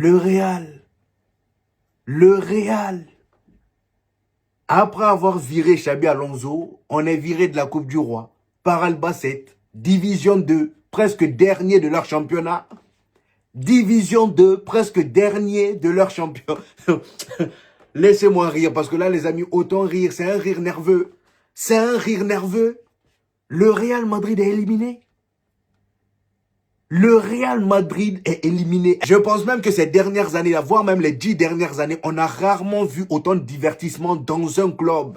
Le Real. Le Real. Après avoir viré Xabi Alonso, on est viré de la Coupe du Roi par Albacete, Division 2, presque dernier de leur championnat. Division 2, presque dernier de leur championnat. Laissez-moi rire, parce que là, les amis, autant rire, c'est un rire nerveux. C'est un rire nerveux. Le Real Madrid est éliminé. Le Real Madrid est éliminé. Je pense même que ces dernières années, voire même les 10 dernières années, on a rarement vu autant de divertissement dans un club.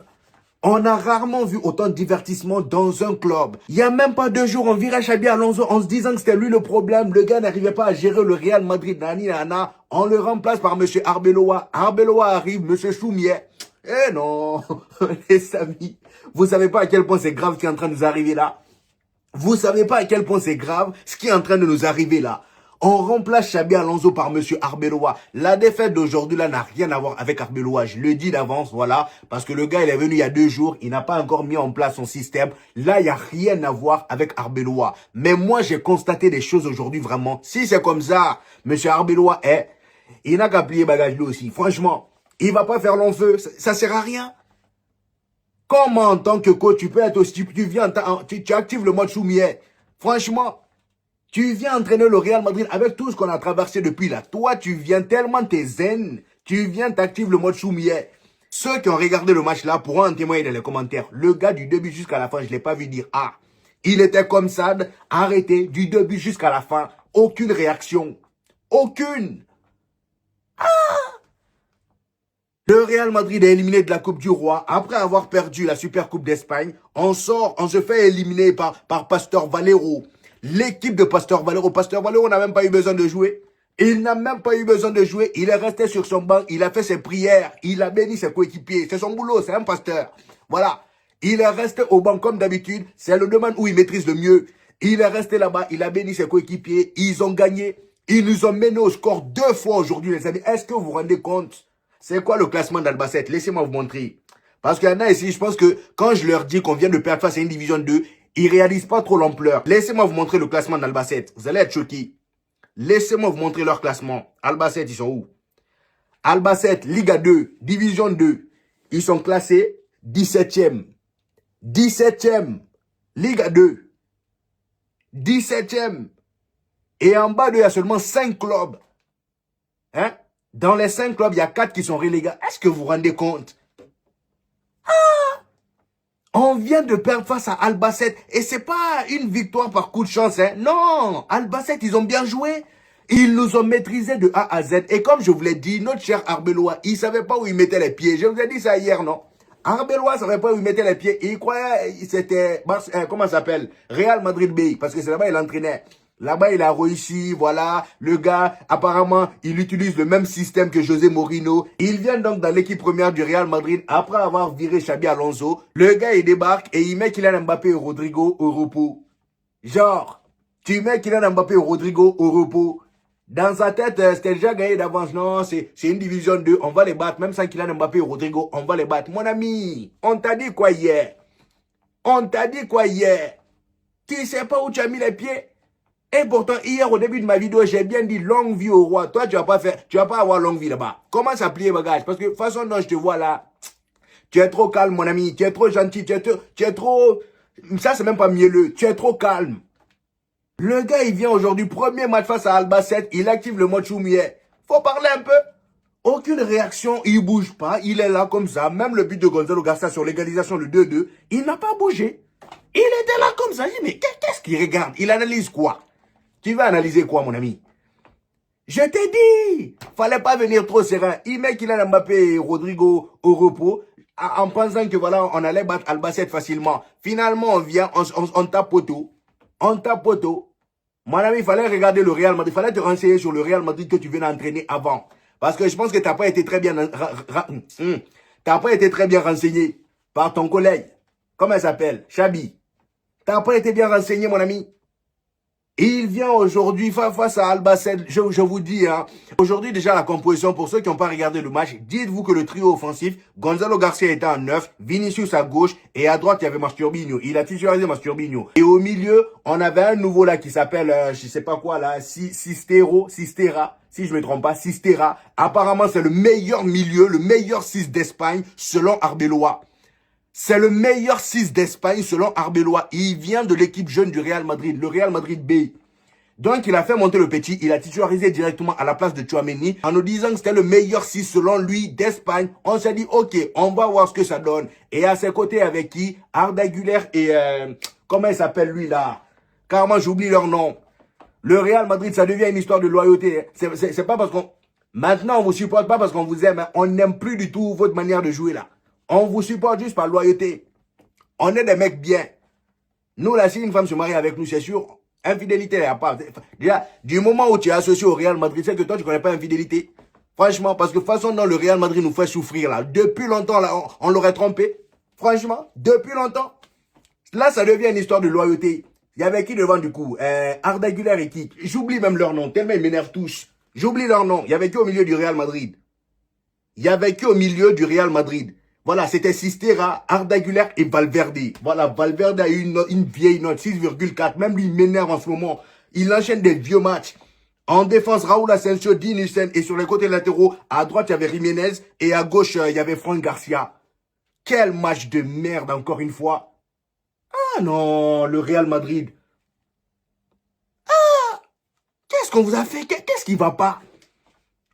On a rarement vu autant de divertissement dans un club. Il n'y a même pas 2 jours, on virait Xabi Alonso en se disant que c'était lui le problème. Le gars n'arrivait pas à gérer le Real Madrid. Nani, nana. On le remplace par M. Arbeloa. Arbeloa arrive, M. Choumier. Eh non, les amis, vous savez pas à quel point c'est grave ce qui est en train de nous arriver là. Vous savez pas à quel point c'est grave ce qui est en train de nous arriver là. On remplace Xabi Alonso par M. Arbeloa. La défaite d'aujourd'hui là n'a rien à voir avec Arbeloa. Je le dis d'avance, voilà. Parce que le gars, il est venu il y a 2 jours. Il n'a pas encore mis en place son système. Là, il n'y a rien à voir avec Arbeloa. Mais moi, j'ai constaté des choses aujourd'hui vraiment. Si c'est comme ça, M. Arbeloa il n'a qu'à plier bagage lui aussi. Franchement, il va pas faire long feu. Ça sert à rien. Comment en tant que coach, tu peux être aussi, tu actives le mode Choumier. Franchement, tu viens entraîner le Real Madrid avec tout ce qu'on a traversé depuis là. Toi, tu viens tellement t'es zen, tu viens t'actives le mode Choumier. Ceux qui ont regardé le match là pourront en témoigner dans les commentaires. Le gars du début jusqu'à la fin, je ne l'ai pas vu dire « Ah, il était comme ça, arrêté du début jusqu'à la fin. Aucune réaction. Aucune. » Le Real Madrid est éliminé de la Coupe du Roi après avoir perdu la Super Coupe d'Espagne. On se fait éliminer par Pastor Valero. L'équipe de Pastor Valero. Pastor Valero n'a même pas eu besoin de jouer. Il n'a même pas eu besoin de jouer. Il est resté sur son banc. Il a fait ses prières. Il a béni ses coéquipiers. C'est son boulot. C'est un pasteur. Voilà. Il est resté au banc comme d'habitude. C'est le domaine où il maîtrise le mieux. Il est resté là-bas. Il a béni ses coéquipiers. Ils ont gagné. Ils nous ont mené au score 2 fois aujourd'hui, les amis. Est-ce que vous vous rendez compte? C'est quoi le classement d'Albacete? Laissez-moi vous montrer. Parce qu'il y en a ici, je pense que quand je leur dis qu'on vient de perdre face à une division 2, ils réalisent pas trop l'ampleur. Laissez-moi vous montrer le classement d'Albacete. Vous allez être choqués. Laissez-moi vous montrer leur classement. Albacete, ils sont où? Albacete, Liga 2, Division 2. Ils sont classés 17e. 17e. Liga 2. 17e. Et en bas d'eux, il y a seulement 5 clubs. Hein? Dans les 5 clubs, il y a 4 qui sont relégués. Est-ce que vous vous rendez compte? On vient de perdre face à Albacete. Et c'est pas une victoire par coup de chance. Hein? Non, Albacete, ils ont bien joué. Ils nous ont maîtrisés de A à Z. Et comme je vous l'ai dit, notre cher Arbeloa, il savait pas où il mettait les pieds. Je vous ai dit ça hier, non? Arbeloa savait pas où il mettait les pieds. Il croyait c'était, comment ça s'appelle? Real Madrid B. Parce que c'est là-bas il entraînait. Là-bas, il a réussi, voilà. Le gars, apparemment, il utilise le même système que José Mourinho. Il vient donc dans l'équipe première du Real Madrid après avoir viré Xabi Alonso. Le gars, il débarque et il met Kylian Mbappé et Rodrigo au repos. Genre, tu mets Kylian Mbappé et Rodrigo au repos. Dans sa tête, c'était déjà gagné d'avance. Non, c'est une division 2. On va les battre. Même sans Kylian Mbappé et Rodrigo, on va les battre. Mon ami, on t'a dit quoi hier? On t'a dit quoi hier? Tu sais pas où tu as mis les pieds? Et pourtant, hier, au début de ma vidéo, j'ai bien dit longue vie au roi. Toi, tu vas pas avoir longue vie là-bas. Comment ça plier bagage? Parce que, de toute façon, dont je te vois là, tu es trop calme, mon ami. Tu es trop gentil. Tu es trop, ça, c'est même pas mielleux. Tu es trop calme. Le gars, il vient aujourd'hui, premier match face à Albacete. Il active le mode Choumier. Faut parler un peu. Aucune réaction. Il bouge pas. Il est là comme ça. Même le but de Gonzalo Garcia sur l'égalisation, le 2-2, il n'a pas bougé. Il était là comme ça. Je dis, mais qu'est-ce qu'il regarde? Il analyse quoi? Tu vas analyser quoi, mon ami? Je t'ai dit, fallait pas venir trop serein. Il met Kylian Mbappé et Rodrigo au repos en pensant que voilà, on allait battre Albacete facilement. Finalement, on vient, on tape poteau. On tape poteau. Mon ami, il fallait regarder le Real Madrid. Il fallait te renseigner sur le Real Madrid que tu venais entraîner avant. Parce que je pense que tu n'as pas été très bien t'as pas été très bien renseigné par ton collègue. Comment elle s'appelle? Xabi. Tu n'as pas été bien renseigné, mon ami. Il vient aujourd'hui face à Albacete. Je vous dis, hein, aujourd'hui déjà la composition, pour ceux qui n'ont pas regardé le match, dites-vous que le trio offensif, Gonzalo Garcia était en 9, Vinicius à gauche, et à droite, il y avait Masturbinho. Il a titularisé Masturbinho. Et au milieu, on avait un nouveau là qui s'appelle, je sais pas quoi là, Sistera, si je me trompe pas, Sistera. Apparemment, c'est le meilleur milieu, le meilleur 6 d'Espagne, selon Arbeloa. C'est le meilleur 6 d'Espagne selon Arbeloa. Il vient de l'équipe jeune du Real Madrid, le Real Madrid B. Donc, il a fait monter le petit. Il a titularisé directement à la place de Tchouaméni en nous disant que c'était le meilleur 6 selon lui d'Espagne. On s'est dit, ok, on va voir ce que ça donne. Et à ses côtés, avec qui? Arda Güler et... comment il s'appelle lui là? Carrément, j'oublie leur nom. Le Real Madrid, ça devient une histoire de loyauté. C'est pas parce qu'on... Maintenant, on vous supporte pas parce qu'on vous aime. Hein. On n'aime plus du tout votre manière de jouer là. On vous supporte juste par loyauté. On est des mecs bien. Nous, là, si une femme se marie avec nous, c'est sûr, infidélité, il n'y a pas. Déjà, du moment où tu es associé au Real Madrid, c'est que toi, tu ne connais pas infidélité. Franchement, parce que de toute façon, non, le Real Madrid nous fait souffrir, là. Depuis longtemps, là, on l'aurait trompé. Franchement, depuis longtemps. Là, ça devient une histoire de loyauté. Il y avait qui devant, du coup? Arda Güler et qui? J'oublie même leur nom, tellement ils m'énervent tous. J'oublie leur nom. Il y avait qui au milieu du Real Madrid? Il y avait qui au milieu du Real Madrid? Voilà, c'était Sistera, Arda Güler et Valverde. Voilà, Valverde a eu une vieille note, 6,4. Même lui, il m'énerve en ce moment. Il enchaîne des vieux matchs. En défense, Raúl Asensio, Dinesen. Et sur les côtés latéraux, à droite, il y avait Jiménez. Et à gauche, il y avait Fran Garcia. Quel match de merde, encore une fois. Ah non, le Real Madrid. Qu'est-ce qu'on vous a fait? Qu'est-ce qui va pas?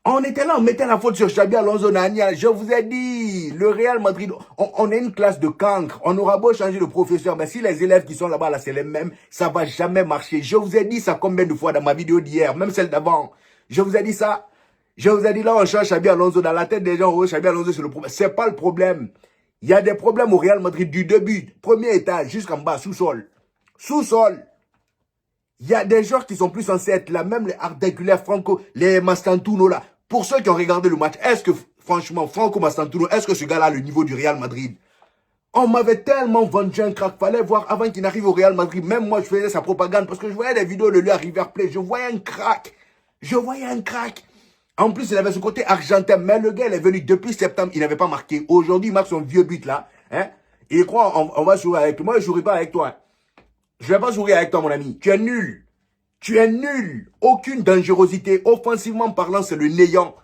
On était là, on mettait la faute sur Xabi Alonso Nania. Je vous ai dit, le Real Madrid, on est une classe de cancre. On aura beau changer de professeur, mais si les élèves qui sont là-bas, là, c'est les mêmes, ça va jamais marcher. Je vous ai dit ça combien de fois dans ma vidéo d'hier, même celle d'avant. Je vous ai dit ça. Je vous ai dit là, on change Xabi Alonso dans la tête des gens. Xabi Alonso, c'est le problème. C'est pas le problème. Il y a des problèmes au Real Madrid du début, premier étage, jusqu'en bas, sous-sol. Sous-sol. Il y a des joueurs qui sont plus censés être là, même les Arda Güler, Franco, les Mastantuono là. Pour ceux qui ont regardé le match, est-ce que, franchement, Franco Mastantuono, est-ce que ce gars-là a le niveau du Real Madrid? On m'avait tellement vendu un crack, fallait voir avant qu'il n'arrive au Real Madrid. Même moi, je faisais sa propagande parce que je voyais des vidéos de lui à River Plate. Je voyais un crack. Je voyais un crack. En plus, il avait ce côté argentin. Mais le gars, il est venu depuis septembre, il n'avait pas marqué. Aujourd'hui, il marque son vieux but là. Hein? Il croit, on va jouer avec toi. Moi, je ne jouerai pas avec toi. Je ne vais pas jouer avec toi, mon ami. Tu es nul. Tu es nul. Aucune dangerosité. Offensivement parlant, c'est le néant.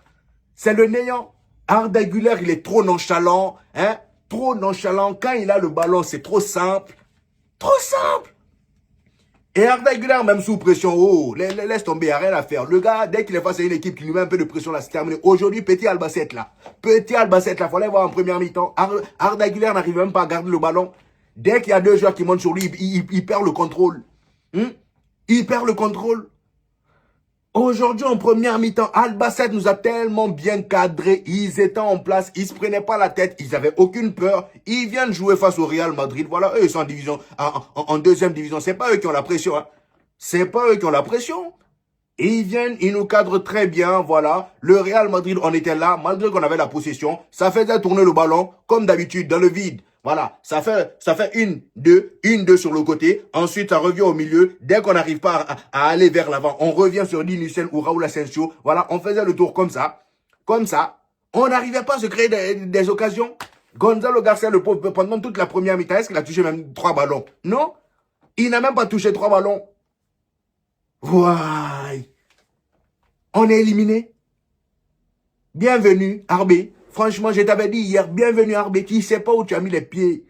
C'est le néant. Arda Güler, il est trop nonchalant. Hein? Trop nonchalant. Quand il a le ballon, c'est trop simple. Trop simple. Et Arda Güler, même sous pression, oh, laisse tomber, il n'y a rien à faire. Le gars, dès qu'il est face à une équipe qui lui met un peu de pression, là, c'est terminé. Aujourd'hui, Petit Albacete, là. Petit Albacete, là, il fallait voir en première mi-temps. Arda Güler n'arrive même pas à garder le ballon. Dès qu'il y a deux joueurs qui montent sur lui, il perd le contrôle. Il perd le contrôle. Aujourd'hui, en première mi-temps, Albacete nous a tellement bien cadré. Ils étaient en place, ils se prenaient pas la tête, ils avaient aucune peur. Ils viennent jouer face au Real Madrid. Voilà, eux, ils sont en division, en deuxième division. C'est pas eux qui ont la pression. Hein. C'est pas eux qui ont la pression. Et ils viennent, ils nous cadrent très bien, voilà. Le Real Madrid, on était là, malgré qu'on avait la possession. Ça faisait tourner le ballon, comme d'habitude, dans le vide. Voilà, ça fait une, deux sur le côté. Ensuite, ça revient au milieu. Dès qu'on n'arrive pas à aller vers l'avant, on revient sur Dinesen ou Raúl Asensio. Voilà, on faisait le tour comme ça. Comme ça. On n'arrivait pas à se créer des occasions. Gonzalo Garcia, le pauvre, pendant toute la première mi-temps, est-ce qu'il a touché même 3 ballons? Non, il n'a même pas touché 3 ballons. Ouais. On est éliminé. Bienvenue, Arbé. Franchement, je t'avais dit hier, bienvenue Arbé. Tu ne sais pas où tu as mis les pieds.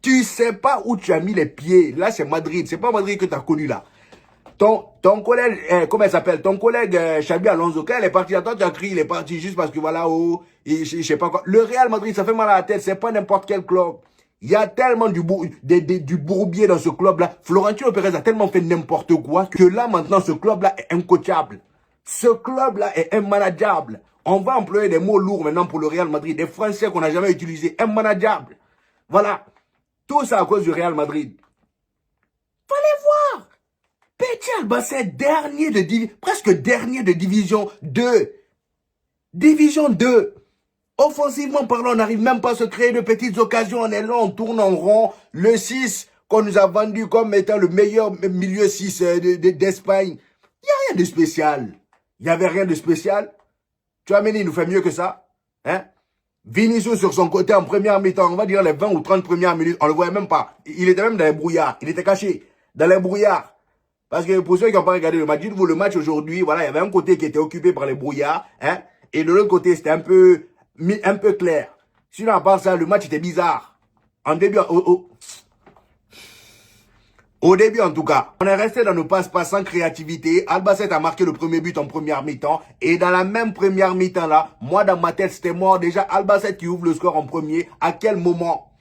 Tu ne sais pas où tu as mis les pieds. Là, c'est Madrid. C'est pas Madrid que tu as connu là. Ton collègue, comment il s'appelle? Ton collègue Xabi Alonso, quand il est parti, toi tu as crié, il est parti juste parce que voilà, oh, je sais pas quoi. Le Real Madrid, ça fait mal à la tête. C'est pas n'importe quel club. Il y a tellement du bourbier dans ce club-là. Florentino Pérez a tellement fait n'importe quoi que là, maintenant, ce club-là est incoachable. Ce club-là est immanageable. On va employer des mots lourds maintenant pour le Real Madrid. Des Français qu'on n'a jamais utilisés. Immanageable. Voilà. Tout ça à cause du Real Madrid. Fallait voir. Petit Albacete, presque dernier de Division 2. Division 2. Offensivement parlant, on n'arrive même pas à se créer de petites occasions. On est là, on tourne en rond. Le 6, qu'on nous a vendu comme étant le meilleur milieu 6 d'Espagne. Il n'y a rien de spécial. Il n'y avait rien de spécial. Tchouaméni nous fait mieux que ça. Hein? Vinicius sur son côté en première mi-temps, on va dire les 20 ou 30 premières minutes, on le voyait même pas. Il était même dans les brouillards. Il était caché dans les brouillards. Parce que pour ceux qui n'ont pas regardé le match, dites-vous, le match aujourd'hui, voilà, il y avait un côté qui était occupé par les brouillards, hein, et de l'autre côté, c'était un peu clair. Sinon, à part ça, le match était bizarre. En début, au début, en tout cas, on est resté dans nos passe-passe sans créativité. Albacete a marqué le premier but en première mi-temps. Et dans la même première mi-temps là, moi dans ma tête, c'était mort. Déjà, Albacete qui ouvre le score en premier. À quel moment?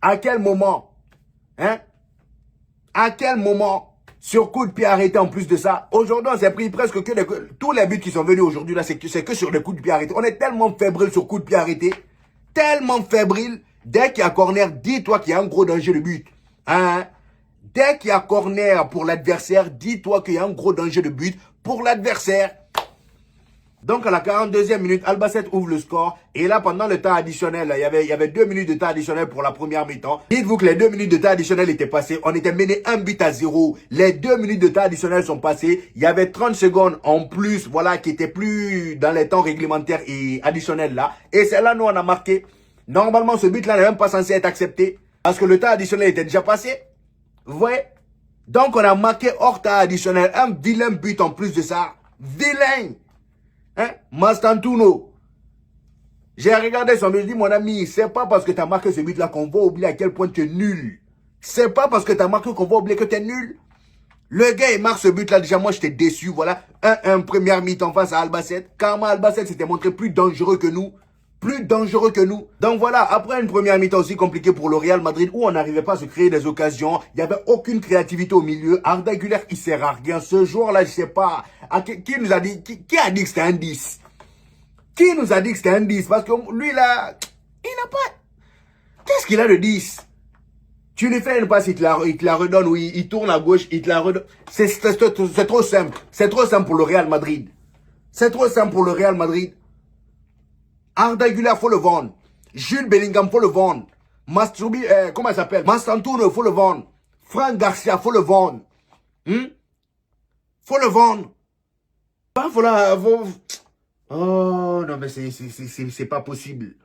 À quel moment? Hein? À quel moment? Sur coup de pied arrêté en plus de ça. Aujourd'hui, on s'est pris presque que tous les buts qui sont venus aujourd'hui là, c'est que sur les coups de pied arrêtés. On est tellement fébrile sur coup de pied arrêté. Tellement fébrile. Dès qu'il y a corner, dis-toi qu'il y a un gros danger de but. Hein? Dès qu'il y a corner pour l'adversaire, dis-toi qu'il y a un gros danger de but pour l'adversaire. Donc à la 42e minute, Albacete ouvre le score. Et là, pendant le temps additionnel, il y avait 2 minutes de temps additionnel pour la première mi-temps. Dites-vous que les 2 minutes de temps additionnel étaient passées. On était mené 1-0. Les 2 minutes de temps additionnel sont passées. Il y avait 30 secondes en plus, voilà, qui étaient plus dans les temps réglementaires et additionnels là. Et c'est là, nous, on a marqué. Normalement, ce but-là n'est même pas censé être accepté. Parce que le temps additionnel était déjà passé. Vous voyez? Donc, on a marqué hors temps additionnel. Un vilain but en plus de ça. Vilain. Hein? Mastantuno. J'ai regardé son but, je dis, mon ami, c'est pas parce que tu as marqué ce but-là qu'on va oublier à quel point tu es nul. C'est pas parce que tu as marqué qu'on va oublier que tu es nul. Le gars, il marque ce but-là. Déjà, moi, j'étais déçu. Voilà. Un première mi-temps face à Albacete. Carrément, Albacete s'était montré plus dangereux que nous. Plus dangereux que nous. Donc voilà, après une première mi-temps aussi compliquée pour le Real Madrid où on n'arrivait pas à se créer des occasions, il n'y avait aucune créativité au milieu. Arda Güler, il sert à rien. Ce jour-là, je sais pas, qui nous a dit, qui a dit que c'était un 10? Qui nous a dit que c'était un 10? Parce que lui là, il n'a pas... Qu'est-ce qu'il a de 10? Tu lui fais une passe, il te la redonne, ou il tourne à gauche, il te la redonne. C'est trop simple. C'est trop simple pour le Real Madrid. C'est trop simple pour le Real Madrid. Arda Güler, faut le vendre. Jude Bellingham, faut le vendre. Masturbi, comment il s'appelle? Mastantuno, faut le vendre. Franck Garcia, faut le vendre. Faut le vendre. Bah, voilà, oh, non, mais c'est pas possible.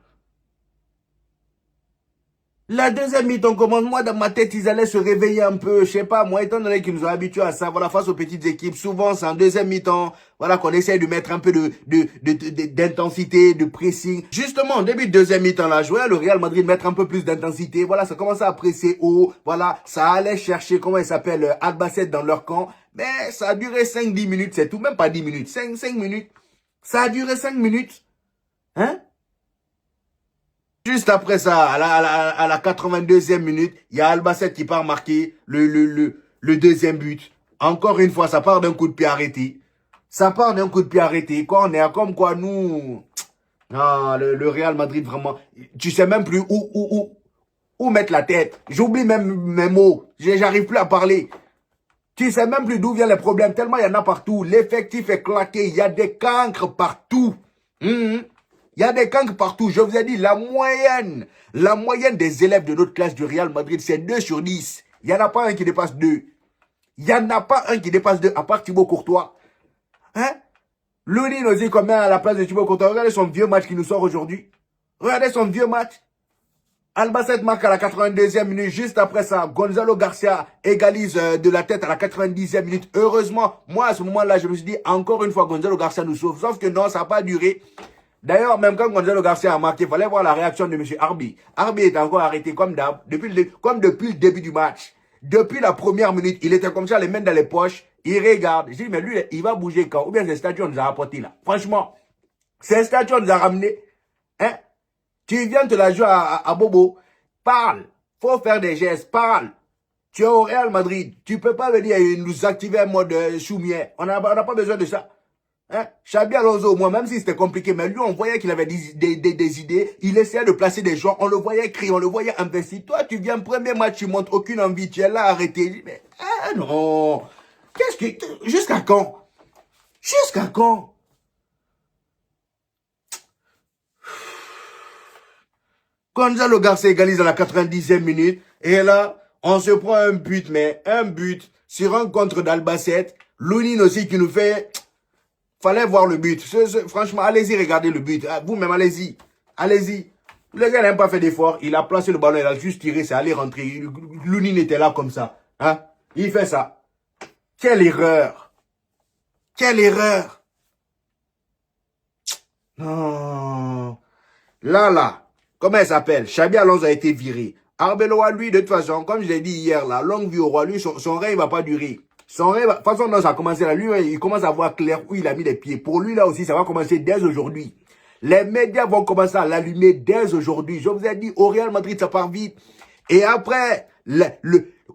La deuxième mi-temps commence, moi dans ma tête, ils allaient se réveiller un peu, je sais pas, moi étant donné qu'ils nous ont habitués à ça, voilà, face aux petites équipes, souvent c'est en deuxième mi-temps, voilà, qu'on essaye de mettre un peu d'intensité, de pressing. Justement, au début de deuxième mi-temps, là, je voyais le Real Madrid mettre un peu plus d'intensité, voilà, ça commençait à presser haut, voilà, ça allait chercher, comment il s'appelle, Albacete dans leur camp, mais ça a duré 5-10 minutes, c'est tout, même pas 10 minutes, 5 minutes, ça a duré 5 minutes, hein? Juste après ça, à la 82e minute, il y a Albacete qui part marquer le deuxième but. Encore une fois, ça part d'un coup de pied arrêté. Ça part d'un coup de pied arrêté. Corner, comme quoi nous... Non, le Real Madrid, vraiment... Tu sais même plus où mettre la tête. J'oublie même mes mots. J'arrive plus à parler. Tu sais même plus d'où viennent les problèmes. Tellement il y en a partout. L'effectif est claqué. Il y a des cancres partout. Il y a des cancres partout. Je vous ai dit, la moyenne des élèves de notre classe du Real Madrid, c'est 2 sur 10. Il n'y en a pas un qui dépasse 2. Il n'y en a pas un qui dépasse 2, à part Thibaut Courtois. Hein? Louni nous dit combien à la place de Thibaut Courtois. Regardez son vieux match qui nous sort aujourd'hui. Regardez son vieux match. Albacete marque à la 82e minute. Juste après ça, Gonzalo Garcia égalise de la tête à la 90e minute. Heureusement, moi à ce moment-là, je me suis dit, encore une fois, Gonzalo Garcia nous sauve. Sauf que non, ça n'a pas duré. D'ailleurs, même quand Gonzalo Garcia a marqué, il fallait voir la réaction de M. Arbi. Arbi est encore arrêté comme d'hab, comme depuis le début du match. Depuis la première minute, il était comme ça, les mains dans les poches. Il regarde. Je dis, mais lui, il va bouger quand? Ou bien ces statues, on nous a apporté là. Franchement, ces statues, on nous a ramené. Hein? Tu viens te la jouer à Bobo. Parle. Faut faire des gestes. Parle. Tu es au Real Madrid. Tu peux pas venir et nous activer un mode choumier. On n'a pas besoin de ça. Hein? Xabi Alonso, moi, même si c'était compliqué, mais lui, on voyait qu'il avait des idées. Il essayait de placer des joueurs. On le voyait crier, on le voyait investi. Toi, tu viens, premier match, tu montres aucune envie. Tu es là arrêté. Mais, ah non. Jusqu'à quand? Jusqu'à quand? Gonzalo Garcia égalise à la 90e minute. Et là, On se prend un but, mais un but sur un contre d'Albacete. Lounine aussi qui nous fait... Fallait voir le but. Franchement, allez-y, regardez le but. Vous-même, allez-y. Allez-y. Le gars n'a même pas fait d'effort. Il a placé le ballon, il a juste tiré, c'est allé rentrer. Lounine était là comme ça. Hein? Il fait ça. Quelle erreur. Quelle erreur. Non. Là. Comment elle s'appelle? Xabi Alonso a été viré. Arbeloa, lui, de toute façon, comme je l'ai dit hier, là, longue vie au roi, lui, son règne ne va pas durer. Son rêve, de toute façon, non, ça a commencé là. Lui, il commence à voir clair où il a mis les pieds. Pour lui, là aussi, ça va commencer dès aujourd'hui. Les médias vont commencer à l'allumer dès aujourd'hui. Je vous ai dit, au Real Madrid, ça part vite. Et après,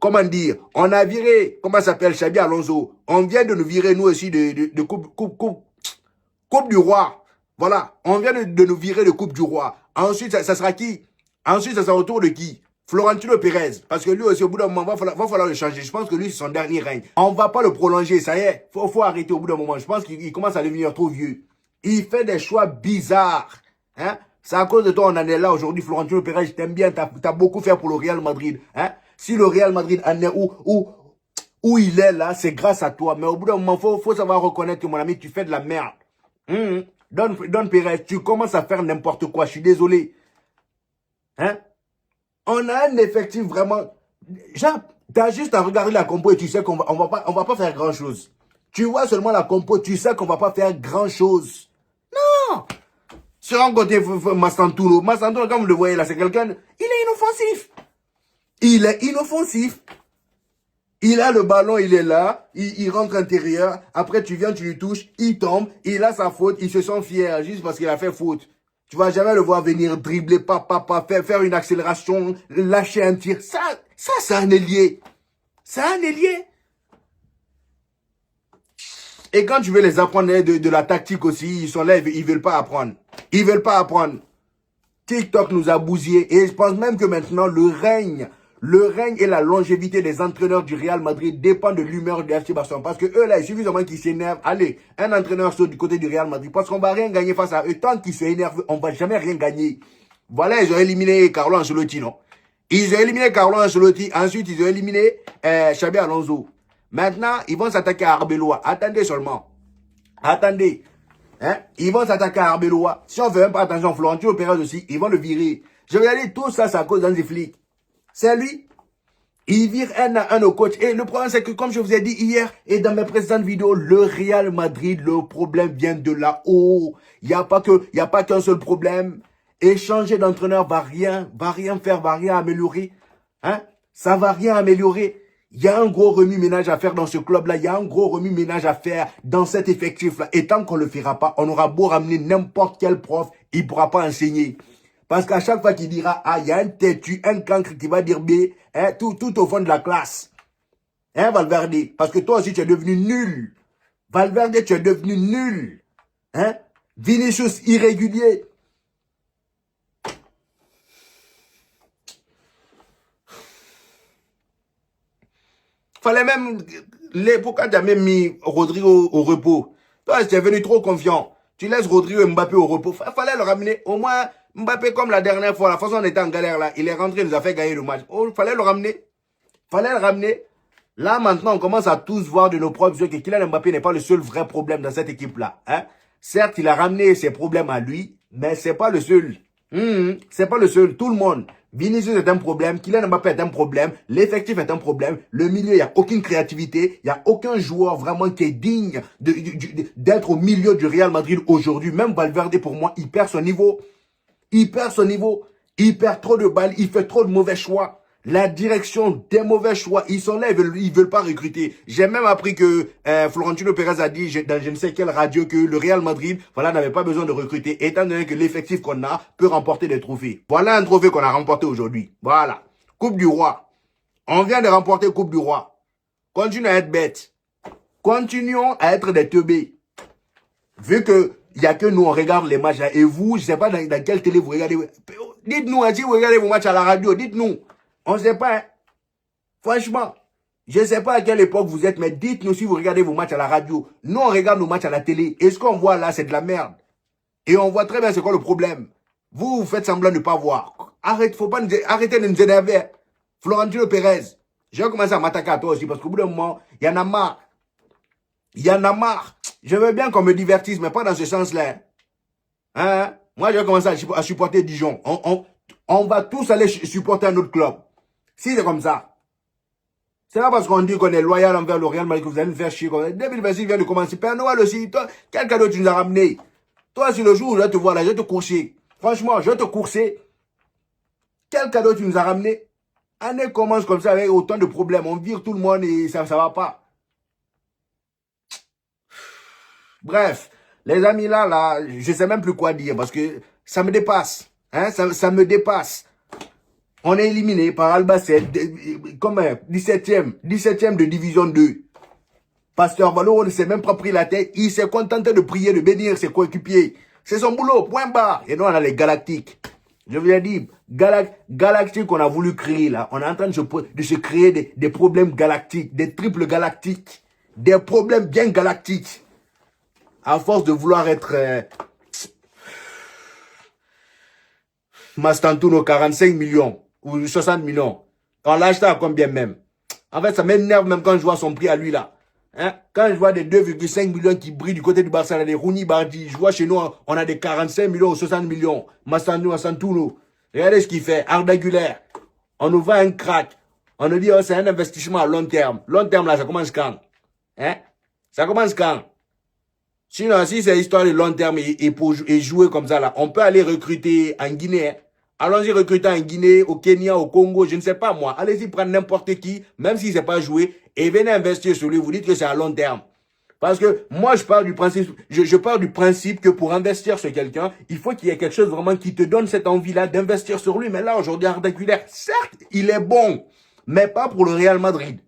comment dire, on a viré, comment ça s'appelle, Xabi Alonso. On vient de nous virer, nous aussi, de Coupe du Roi. Voilà, on vient de nous virer de Coupe du Roi. Ensuite, ça sera qui? Ensuite, ça sera au tour de qui? Florentino Pérez, parce que lui aussi, au bout d'un moment, va falloir le changer. Je pense que lui, c'est son dernier règne. On va pas le prolonger, ça y est. Faut arrêter au bout d'un moment. Je pense qu'il commence à devenir trop vieux. Il fait des choix bizarres. Hein? C'est à cause de toi, on en est là aujourd'hui. Florentino Pérez, je t'aime bien. T'as beaucoup fait pour le Real Madrid. Hein? Si le Real Madrid en est où il est là, c'est grâce à toi. Mais au bout d'un moment, faut savoir reconnaître que mon ami, tu fais de la merde. Don Pérez, tu commences à faire n'importe quoi. Je suis désolé. Hein? On a un effectif vraiment... Genre, t'as juste à regarder la compo et tu sais qu'on va pas faire grand chose. Tu vois seulement la compo, tu sais qu'on va pas faire grand chose. Non! Sur un côté, Massanturo, comme vous le voyez là, c'est quelqu'un... Il est inoffensif. Il est inoffensif. Il a le ballon, il est là, il rentre intérieur. Après, tu viens, tu lui touches, il tombe, il a sa faute, il se sent fier juste parce qu'il a fait faute. Tu vas jamais le voir venir dribbler, faire une accélération, lâcher un tir. Ça, c'est un ailier. C'est un ailier. Et quand tu veux les apprendre de la tactique aussi, ils sont là, ils veulent pas apprendre. Ils veulent pas apprendre. TikTok nous a bousillés. Et je pense même que maintenant, le règne et la longévité des entraîneurs du Real Madrid dépendent de l'humeur du FC Barcelone. Parce que eux, là, il suffit seulement qu'ils s'énervent. Allez, un entraîneur saute du côté du Real Madrid. Parce qu'on va rien gagner face à eux. Tant qu'ils s'énervent, on va jamais rien gagner. Voilà, ils ont éliminé Carlo Ancelotti, non? Ils ont éliminé Carlo Ancelotti. Ensuite, ils ont éliminé Xabi Alonso. Maintenant, ils vont s'attaquer à Arbeloa. Attendez seulement. Attendez. Hein? Ils vont s'attaquer à Arbeloa. Si on fait même pas attention, Florentino Pérez aussi, ils vont le virer. Je vais dire, tout ça, c'est à cause d'un des flics. C'est lui. Il vire un à un au coach. Et le problème, c'est que, comme je vous ai dit hier et dans mes précédentes vidéos, le Real Madrid, le problème vient de là-haut. Il n'y a pas qu'un seul problème. Échanger d'entraîneur va rien faire, va rien améliorer. Hein? Ça va rien améliorer. Il y a un gros remue-ménage à faire dans ce club-là. Il y a un gros remue-ménage à faire dans cet effectif-là. Et tant qu'on ne le fera pas, on aura beau ramener n'importe quel prof, il ne pourra pas enseigner. Parce qu'à chaque fois qu'il dira, ah, il y a un têtu, un cancre qui va dire B, hein, tout au fond de la classe. Hein, Valverde? Parce que toi aussi, tu es devenu nul. Valverde, tu es devenu nul. Hein? Vinicius, irrégulier. Fallait même... Pourquoi tu as même mis Rodrigo au repos? Toi, tu es venu trop confiant. Tu laisses Rodrigo et Mbappé au repos. Fallait le ramener. Au moins, Mbappé, comme la dernière fois, la façon on était en galère là, il est rentré, il nous a fait gagner le match. Oh, fallait le ramener. Fallait le ramener. Là, maintenant, on commence à tous voir de nos propres yeux que Kylian Mbappé n'est pas le seul vrai problème dans cette équipe-là. Hein? Certes, il a ramené ses problèmes à lui, mais c'est pas le seul. C'est pas le seul. Tout le monde. Vinicius est un problème, Kylian Mbappé est un problème, l'effectif est un problème, le milieu, il n'y a aucune créativité, il n'y a aucun joueur vraiment qui est digne d'être au milieu du Real Madrid aujourd'hui. Même Valverde, pour moi, il perd son niveau. Il perd son niveau, il perd trop de balles, il fait trop de mauvais choix. La direction des mauvais choix, ils sont là, ils veulent pas recruter. J'ai même appris que Florentino Pérez a dit dans je ne sais quelle radio que le Real Madrid, voilà, n'avait pas besoin de recruter, étant donné que l'effectif qu'on a peut remporter des trophées. Voilà un trophée qu'on a remporté aujourd'hui. Voilà. Coupe du Roi. On vient de remporter Coupe du Roi. Continuons à être bêtes. Continuons à être des teubés. Vu que il n'y a que nous, on regarde les matchs là. Et vous, je ne sais pas dans quelle télé vous regardez. Dites-nous, si vous regardez vos matchs à la radio, dites-nous. On ne sait pas. Hein. Franchement, je ne sais pas à quelle époque vous êtes, mais dites-nous si vous regardez vos matchs à la radio. Nous, on regarde nos matchs à la télé. Et ce qu'on voit là, c'est de la merde. Et on voit très bien c'est quoi le problème. Vous faites semblant de ne pas voir. Arrêtez de nous énerver. Florentino Pérez. Je vais commencer à m'attaquer à toi aussi parce qu'au bout d'un moment, il y en a marre. Il y en a marre. Je veux bien qu'on me divertisse, mais pas dans ce sens-là. Hein? Moi, je vais commencer à supporter Dijon. On va tous aller supporter un autre club. Si c'est comme ça. C'est pas parce qu'on dit qu'on est loyal envers le Real Madrid que vous allez nous faire chier. 2026 vient de commencer. Père Noël aussi. Toi, quel cadeau tu nous as ramené? Toi, si le jour où je vais te voir là, je vais te courser. Franchement, je vais te courser. Quel cadeau tu nous as ramené? L'année commence comme ça avec autant de problèmes. On vire tout le monde et ça va pas. Bref, les amis là, je sais même plus quoi dire parce que ça me dépasse. Hein, ça me dépasse. On est éliminé par Albacete, comme 17e de division 2. Pasteur Valo ne s'est même pas pris la tête. Il s'est contenté de prier, de bénir ses coéquipiers. C'est son boulot, point barre. Et nous, on a les galactiques. Je vous ai dit, galactique qu'on a voulu créer là. On est en train de se créer des problèmes galactiques, des triples galactiques. Des problèmes bien galactiques. À force de vouloir être... Mastantuno, 45 millions ou 60 millions. On l'a acheté à combien même? En fait, ça m'énerve même quand je vois son prix à lui là. Hein? Quand je vois des 2,5 millions qui brillent du côté du Barça, des Rooney Bardi, je vois chez nous, on a des 45 millions ou 60 millions. Mastantuno. Regardez ce qu'il fait. Arda Güler. On nous vend un crack. On nous dit, oh, c'est un investissement à long terme. Long terme là, ça commence quand? Hein? Ça commence quand? Sinon, si c'est histoire de long terme et jouer comme ça là, on peut aller recruter en Guinée. Hein? Allons-y recruter en Guinée, au Kenya, au Congo, je ne sais pas moi. Allez-y prendre n'importe qui, même s'il ne sait pas jouer, et venez investir sur lui. Vous dites que c'est à long terme. Parce que moi, je pars du principe que pour investir sur quelqu'un, il faut qu'il y ait quelque chose vraiment qui te donne cette envie-là d'investir sur lui. Mais là, aujourd'hui, Arda Güler, certes, il est bon, mais pas pour le Real Madrid.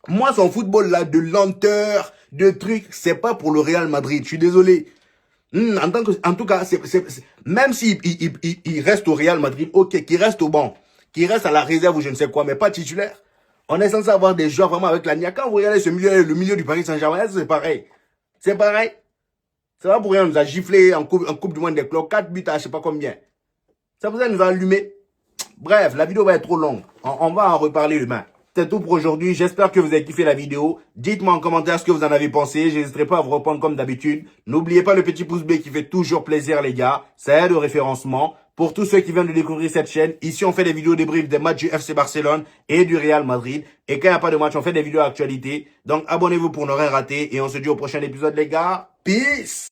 Moi, son football là, de lenteur, de trucs, c'est pas pour le Real Madrid. Je suis désolé. En tout cas, même s'il il reste au Real Madrid, ok, qu'il reste au banc, qu'il reste à la réserve ou je ne sais quoi, mais pas titulaire. On est censé avoir des joueurs vraiment avec la nia. Quand vous regardez ce milieu, le milieu du Paris Saint-Germain, c'est pareil. C'est pareil. C'est pas pour rien, on nous a giflé en coupe du Monde des clubs, 4 buts à je sais pas combien. Ça vous a nous a allumé. Bref, la vidéo va être trop longue. On va en reparler demain. C'est tout pour aujourd'hui. J'espère que vous avez kiffé la vidéo. Dites-moi en commentaire ce que vous en avez pensé. Je n'hésiterai pas à vous reprendre comme d'habitude. N'oubliez pas le petit pouce bleu qui fait toujours plaisir, les gars. Ça aide au référencement. Pour tous ceux qui viennent de découvrir cette chaîne, ici on fait des vidéos débriefs des matchs du FC Barcelone et du Real Madrid. Et quand il n'y a pas de match, on fait des vidéos actualité. Donc abonnez-vous pour ne rien rater. Et on se dit au prochain épisode, les gars. Peace!